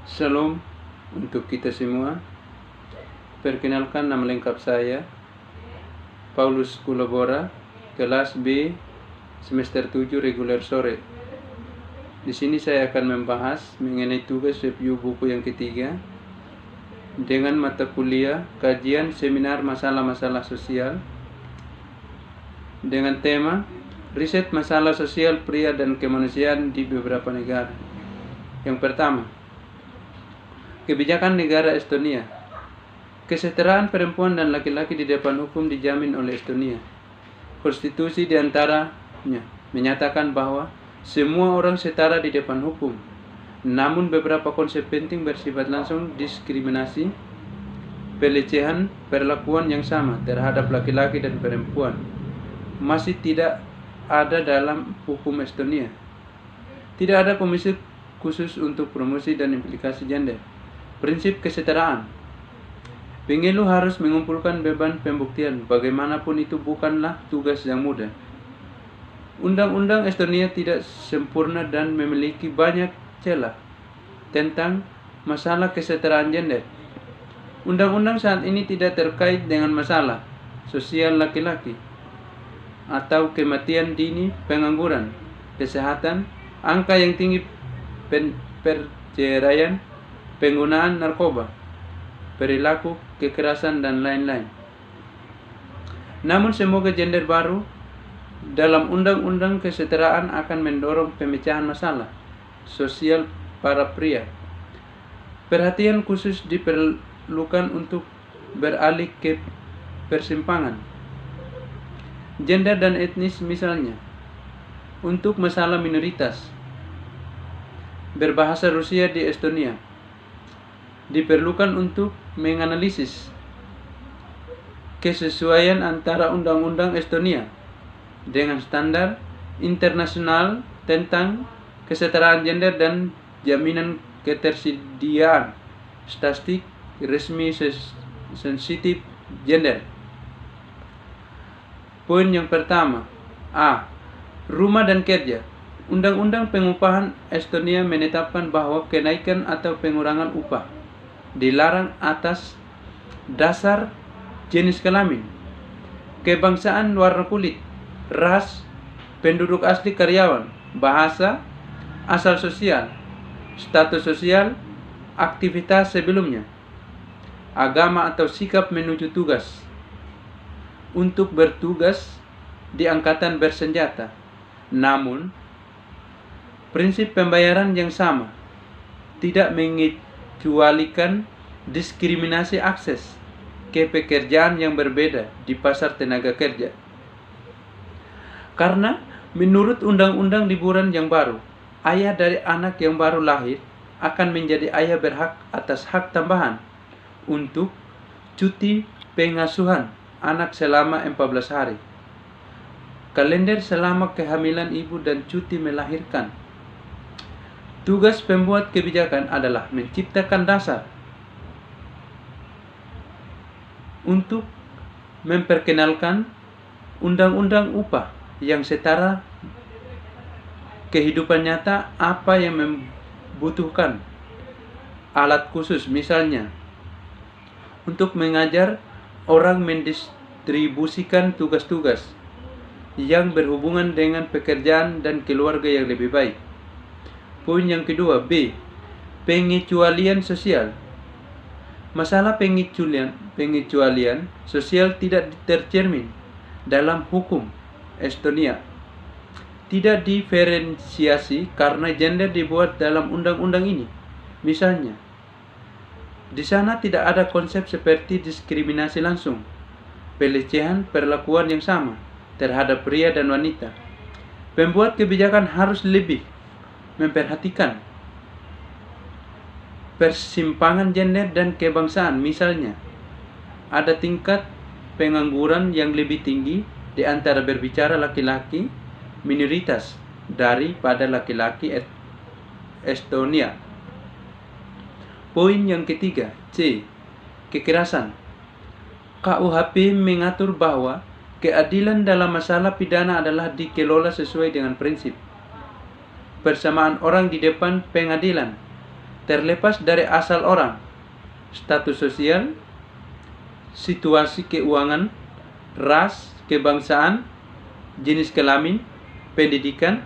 Shalom untuk kita semua. Perkenalkan, nama lengkap saya Paulus Kulabora, kelas B, semester 7 reguler sore. Di sini saya akan membahas mengenai tugas review buku yang ketiga dengan mata kuliah kajian seminar masalah-masalah sosial dengan tema riset masalah sosial pria dan kemanusiaan di beberapa negara. Yang pertama, kebijakan negara Estonia. Kesetaraan perempuan dan laki-laki di depan hukum dijamin oleh Estonia. Konstitusi di antaranya menyatakan bahwa semua orang setara di depan hukum. Namun beberapa konsep penting bersifat langsung diskriminasi, pelecehan, perlakuan yang sama terhadap laki-laki dan perempuan masih tidak ada dalam hukum Estonia. Tidak ada komisi khusus untuk promosi dan implikasi gender. Prinsip kesetaraan. Pemilu harus mengumpulkan beban pembuktian, bagaimanapun itu bukanlah tugas yang mudah. Undang-undang Estonia tidak sempurna dan memiliki banyak celah tentang masalah kesetaraan gender. Undang-undang saat ini tidak terkait dengan masalah sosial laki-laki atau kematian dini, pengangguran, kesehatan, angka yang tinggi perceraian, penggunaan narkoba, perilaku kekerasan, dan lain-lain. Namun semoga gender baru dalam undang-undang kesetaraan akan mendorong pemecahan masalah sosial para pria. Perhatian khusus diperlukan untuk beralih ke persimpangan gender dan etnis, misalnya untuk masalah minoritas berbahasa Rusia di Estonia. Diperlukan untuk menganalisis kesesuaian antara undang-undang Estonia dengan standar internasional tentang kesetaraan gender dan jaminan ketersediaan statistik resmi sensitif gender. Poin yang pertama, A. Rumah dan kerja. Undang-undang pengupahan Estonia menetapkan bahwa kenaikan atau pengurangan upah dilarang atas dasar jenis kelamin, kebangsaan, warna kulit, ras, penduduk asli, karyawan, bahasa, asal sosial, status sosial, aktivitas sebelumnya, agama atau sikap menuju tugas. Untuk bertugas di angkatan bersenjata. Namun, prinsip pembayaran yang sama tidak mengecualikan diskriminasi akses ke pekerjaan yang berbeda di pasar tenaga kerja. Karena menurut undang-undang liburan yang baru, ayah dari anak yang baru lahir akan menjadi ayah berhak atas hak tambahan untuk cuti pengasuhan anak selama 14 hari, kalender selama kehamilan ibu, dan cuti melahirkan. Tugas pembuat kebijakan adalah menciptakan dasar untuk memperkenalkan undang-undang upah yang setara kehidupan nyata, apa yang membutuhkan alat khusus, misalnya untuk mengajar orang mendistribusikan tugas-tugas yang berhubungan dengan pekerjaan dan keluarga yang lebih baik. Poin yang kedua, B. Pengecualian sosial. Masalah pengecualian sosial tidak tercermin dalam hukum Estonia. Tidak diferensiasi karena gender dibuat dalam undang-undang ini. Misalnya, di sana tidak ada konsep seperti diskriminasi langsung, pelecehan, perlakuan yang sama terhadap pria dan wanita. Pembuat kebijakan harus lebih memperhatikan persimpangan gender dan kebangsaan. Misalnya, ada tingkat pengangguran yang lebih tinggi di antara berbicara laki-laki minoritas daripada laki-laki Estonia. Poin yang ketiga, C. Kekerasan. KUHP mengatur bahwa keadilan dalam masalah pidana adalah dikelola sesuai dengan prinsip persamaan orang di depan pengadilan terlepas dari asal orang, status sosial, situasi keuangan, ras, kebangsaan, jenis kelamin, pendidikan,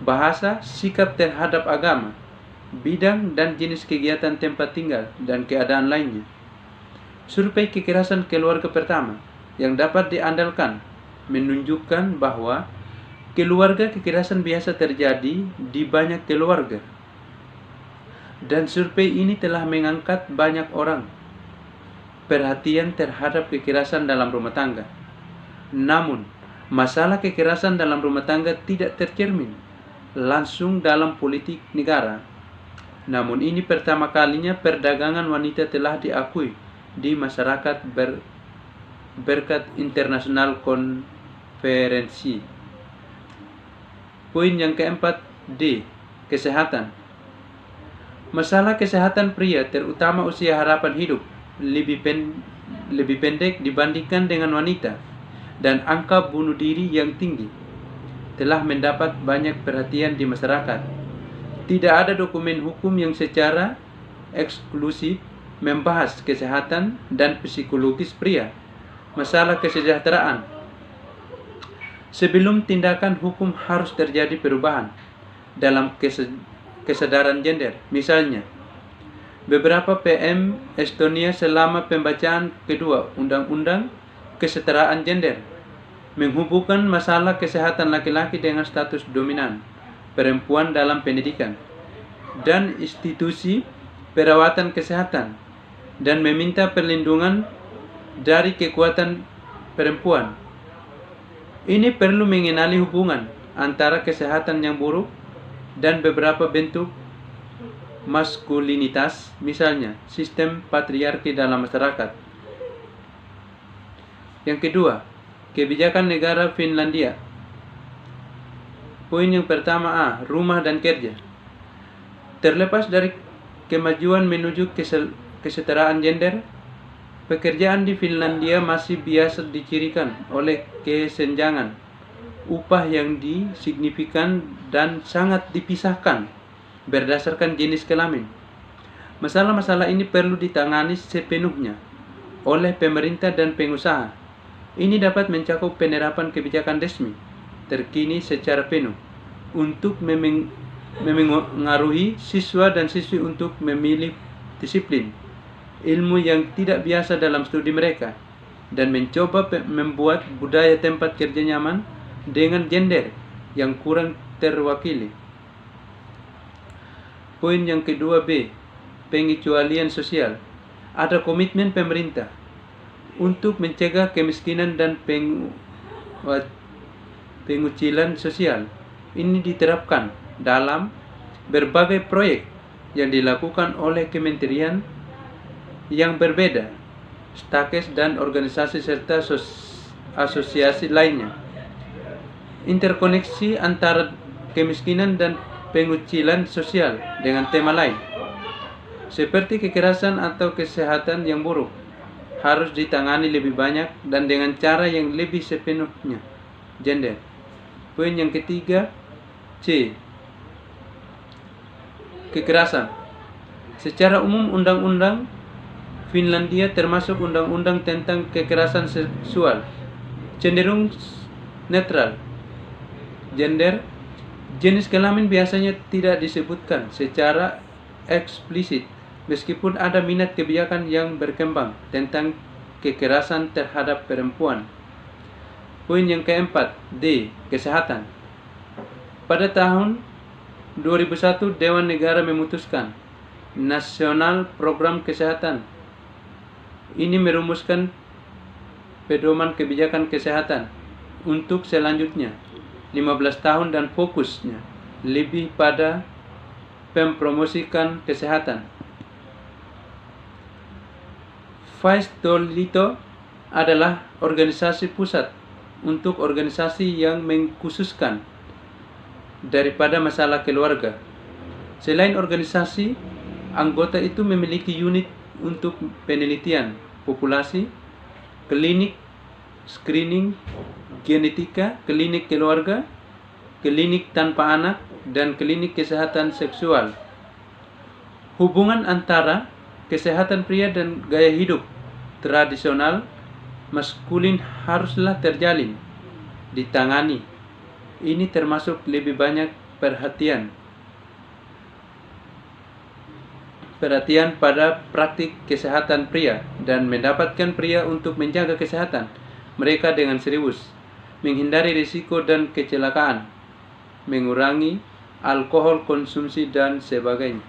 bahasa, sikap terhadap agama, bidang dan jenis kegiatan tempat tinggal, dan keadaan lainnya. Survei kekerasan keluarga pertama yang dapat diandalkan menunjukkan bahwa keluarga kekerasan biasa terjadi di banyak keluarga. Dan survei ini telah mengangkat banyak orang perhatian terhadap kekerasan dalam rumah tangga. Namun, masalah kekerasan dalam rumah tangga tidak tercermin langsung dalam politik negara. Namun ini pertama kalinya perdagangan wanita telah diakui di masyarakat berkat internasional konferensi. Poin yang keempat, D. Kesehatan. Masalah kesehatan pria, terutama usia harapan hidup, lebih pendek dibandingkan dengan wanita, dan angka bunuh diri yang tinggi telah mendapat banyak perhatian di masyarakat. Tidak ada dokumen hukum yang secara eksklusif membahas kesehatan dan psikologis pria. Masalah kesejahteraan. Sebelum tindakan hukum harus terjadi perubahan dalam kesadaran gender. Misalnya, beberapa PM Estonia selama pembacaan kedua Undang-Undang Kesetaraan Gender menghubungkan masalah kesehatan laki-laki dengan status dominan perempuan dalam pendidikan dan institusi perawatan kesehatan, dan meminta perlindungan dari kekuatan perempuan. Ini perlu mengenali hubungan antara kesehatan yang buruk dan beberapa bentuk maskulinitas, misalnya sistem patriarki dalam masyarakat. Yang kedua, kebijakan negara Finlandia. Poin yang pertama A. Rumah dan kerja. Terlepas dari kemajuan menuju kesetaraan gender, pekerjaan di Finlandia masih biasa dicirikan oleh kesenjangan upah yang signifikan dan sangat dipisahkan berdasarkan jenis kelamin. Masalah-masalah ini perlu ditangani sepenuhnya oleh pemerintah dan pengusaha. Ini dapat mencakup penerapan kebijakan resmi terkini secara penuh untuk memengaruhi siswa dan siswi untuk memilih disiplin ilmu yang tidak biasa dalam studi mereka, dan mencoba membuat budaya tempat kerja nyaman dengan gender yang kurang terwakili. Poin yang kedua B. Pengecualian sosial. Ada komitmen pemerintah untuk mencegah kemiskinan dan pengucilan sosial. Ini diterapkan dalam berbagai proyek yang dilakukan oleh kementerian yang berbeda, stakes dan organisasi serta asosiasi lainnya. Interkoneksi antara kemiskinan dan pengucilan sosial dengan tema lain, seperti kekerasan atau kesehatan yang buruk, harus ditangani lebih banyak dan dengan cara yang lebih sepenuhnya gender. Poin yang ketiga, C. Kekerasan. Secara umum, undang-undang Finlandia termasuk undang-undang tentang kekerasan seksual cenderung netral gender. Jenis kelamin biasanya tidak disebutkan secara eksplisit, meskipun ada minat kebijakan yang berkembang tentang kekerasan terhadap perempuan. Poin yang keempat, D. Kesehatan. Pada tahun 2001, Dewan Negara memutuskan Nasional Program Kesehatan. Ini merumuskan pedoman kebijakan kesehatan untuk selanjutnya 15 tahun dan fokusnya lebih pada mempromosikan kesehatan. Vaistoliitto adalah organisasi pusat untuk organisasi yang mengkhususkan daripada masalah keluarga. Selain organisasi, anggota itu memiliki unit untuk penelitian populasi, klinik screening genetika, klinik keluarga, klinik tanpa anak, dan klinik kesehatan seksual. Hubungan antara kesehatan pria dan gaya hidup tradisional maskulin haruslah terjalin, ditangani. Ini termasuk lebih banyak perhatian pada praktik kesehatan pria dan mendapatkan pria untuk menjaga kesehatan mereka dengan serius, menghindari risiko dan kecelakaan, mengurangi alkohol konsumsi dan sebagainya.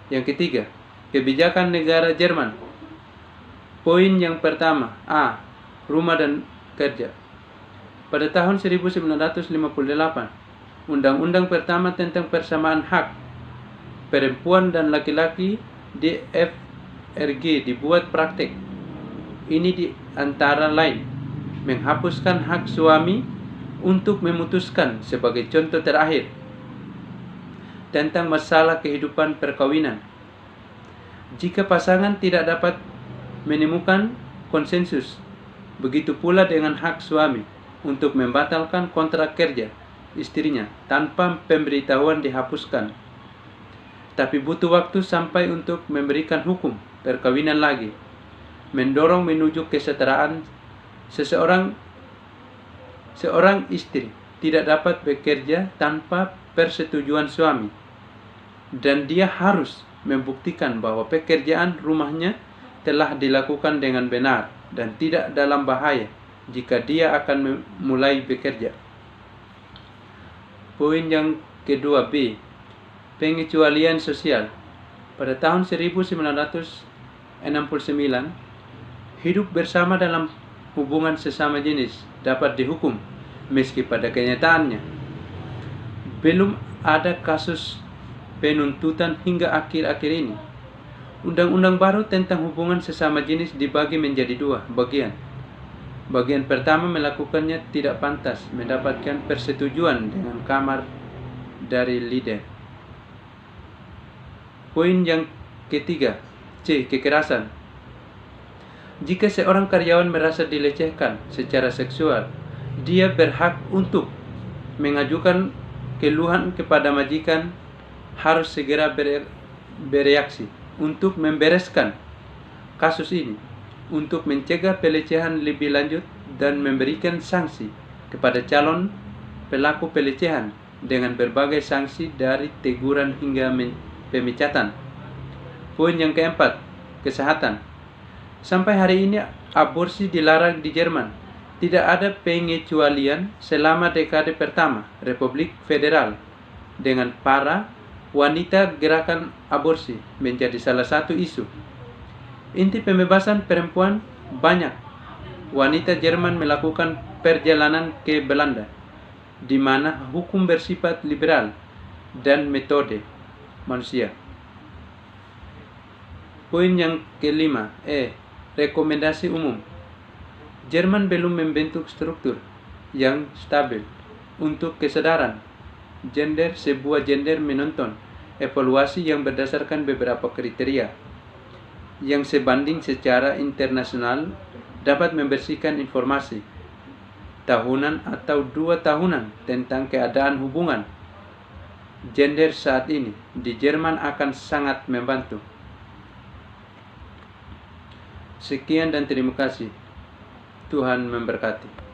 Yang ketiga, kebijakan negara Jerman. Poin yang pertama, A. Rumah dan kerja. Pada tahun 1958, Undang-Undang pertama tentang persamaan hak perempuan dan laki-laki DFRG dibuat praktek. Ini di antara lain menghapuskan hak suami untuk memutuskan sebagai contoh terakhir tentang masalah kehidupan perkawinan. Jika pasangan tidak dapat menemukan konsensus, begitu pula dengan hak suami untuk membatalkan kontrak kerja istrinya tanpa pemberitahuan dihapuskan. Tapi butuh waktu sampai untuk memberikan hukum perkawinan lagi, mendorong menuju kesetaraan. Seorang istri tidak dapat bekerja tanpa persetujuan suami, dan dia harus membuktikan bahwa pekerjaan rumahnya telah dilakukan dengan benar dan tidak dalam bahaya jika dia akan mulai bekerja. Poin yang kedua, B. Pengecualian sosial. Pada tahun 1969, hidup bersama dalam hubungan sesama jenis dapat dihukum, meski pada kenyataannya belum ada kasus penuntutan hingga akhir-akhir ini. Undang-undang baru tentang hubungan sesama jenis dibagi menjadi dua bagian. Bagian pertama melakukannya tidak pantas mendapatkan persetujuan dengan kamar dari lidah. Poin yang ketiga, C. Kekerasan. Jika seorang karyawan merasa dilecehkan secara seksual, dia berhak untuk mengajukan keluhan kepada majikan, harus segera bereaksi untuk membereskan kasus ini, untuk mencegah pelecehan lebih lanjut dan memberikan sanksi kepada calon pelaku pelecehan dengan berbagai sanksi dari teguran hingga pemecatan. Poin yang keempat, kesehatan. Sampai hari ini aborsi dilarang di Jerman. Tidak ada pengecualian selama dekade pertama Republik Federal. Dengan para wanita, gerakan aborsi menjadi salah satu isu inti pembebasan perempuan. Banyak wanita Jerman melakukan perjalanan ke Belanda, di mana hukum bersifat liberal dan metode manusia. Poin yang kelima, rekomendasi umum. Jerman belum membentuk struktur yang stabil untuk kesadaran gender. Sebuah gender menonton evaluasi yang berdasarkan beberapa kriteria yang sebanding secara internasional dapat membersihkan informasi tahunan atau 2 tahunan tentang keadaan hubungan gender saat ini di Jerman akan sangat membantu. Sekian dan terima kasih. Tuhan memberkati.